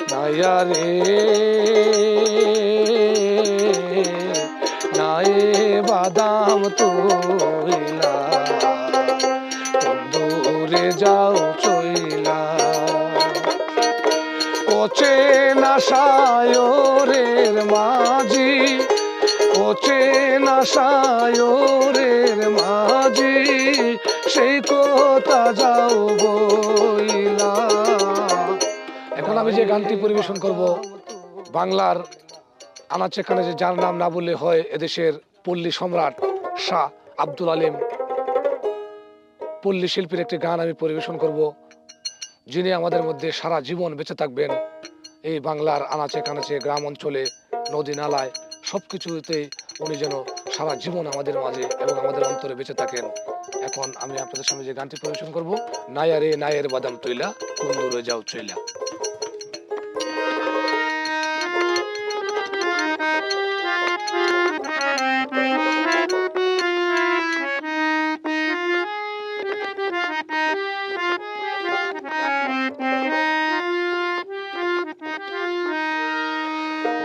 নাইয়া রে নাই বাদাম তুইলা দূরে যাও চইলা কোচে না সায়রের মাঝি কোচে না সায়রের মাঝি সেই কথা যাও বইলা। এখন আমি যে গানটি পরিবেশন করব বাংলার আনাচে কানাচে যার নাম না বললে হয়, এদেশের পল্লী সম্রাট শাহ আব্দুল আলিম পল্লী শিল্পীর একটি গান আমি পরিবেশন করব, যিনি আমাদের মধ্যে সারা জীবন বেঁচে থাকবেন। এই বাংলার আনাচে কানাচে গ্রাম অঞ্চলে নদী নালায় সবকিছুতে উনি যেন সারা জীবন আমাদের মাঝে এবং আমাদের অন্তরে বেঁচে থাকেন। এখন আমি আপনাদের সামনে যে গানটি পরিবেশন করব, নাইয়া রে নায়ের বাদাম তৈলা কোন দূরে যাও চইলা।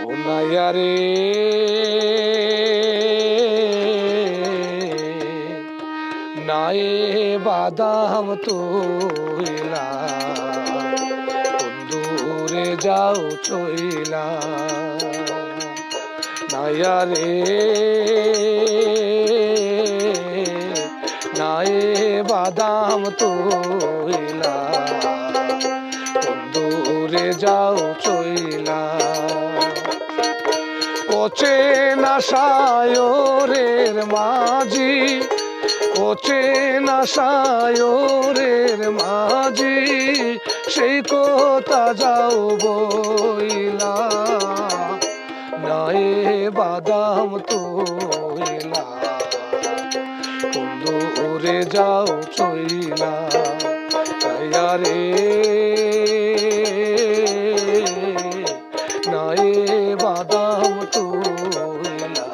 ও নাইয়া রে নায়ে বাদাম তুইলা কোন দূরে যাও চইলা। নাইয়া রে নায়ে বাদাম তুইলা কোন দূরে যাও চইলা কোচে না সায়রের মাঝি কোচে না সায়রের মাঝি সেই কথা যাও বইলা নাই বাদাম তুইলা কোন দূরে যাও চইলা। নাইয়া রে নাই বাদাম তুইলা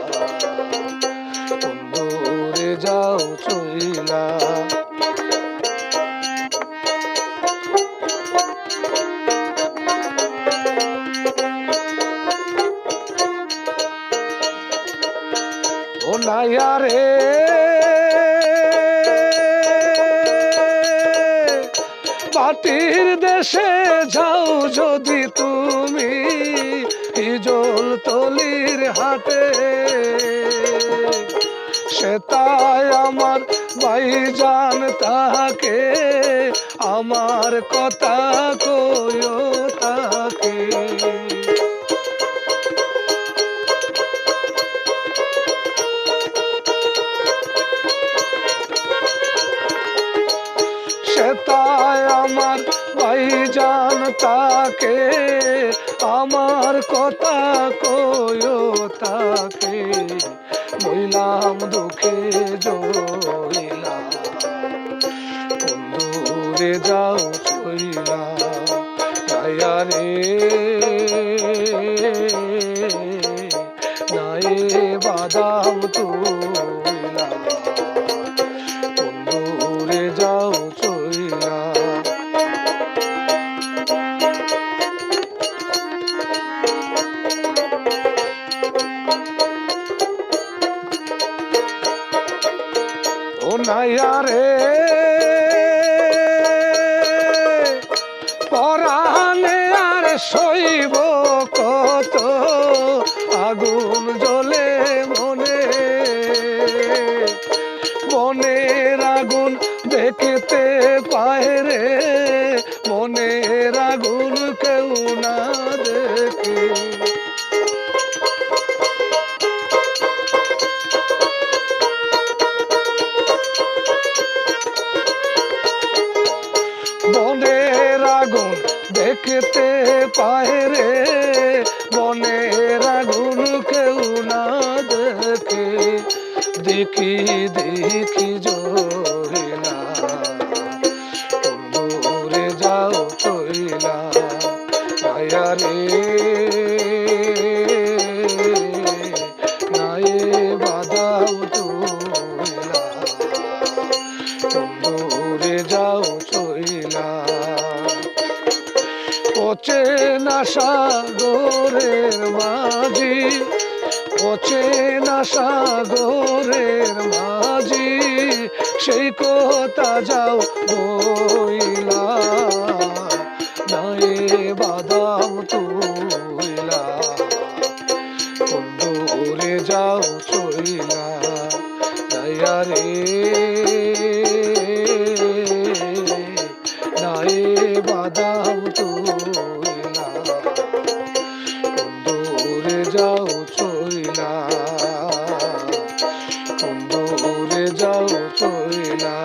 কোন দূরে যাও চইলা। ও নাইয়া রে মাটির দেশে যাও যদি তুমি হিজল তলির হাটে, সে তাই আমার ভাইজান তাকে আমার কথা কইও তাকে। সে তাই আমার ভাইজান তাকে আমার কথা কইও তাকে। মইলাম দুঃখে জইলা কোন দূরে যাও চইলা। নাইয়া রে নাই বাদাম তুইলা কোন দূরে যাও চইলা। ও নাইয়া রে পরাণে আর সইব কত আগুন জ্বলে মনে, মনের আগুন দেখতে পায় রে মনের আগুন কেউ না দেখে। মনের আগুন দেখতে পায় রে মনের আগুন কেউ না দেখে। দেখি দেখি জইলা কোন দূরে যাও চইলা। নাইয়া রে নাই বাদাম তুইলা কোন দূরে যাও চইলা। কোচে না সাগরের মাঝি, অচেনা সাগরের মাঝি, সেই কথা যাও বইলা, নাই বাদাম তুইলা, কোন দূরে যাও চইলা, নাইয়া রে নাই বাদাম তুইলা, কোন দূরে যাও চইলা, কোন দূরে যাও চইলা।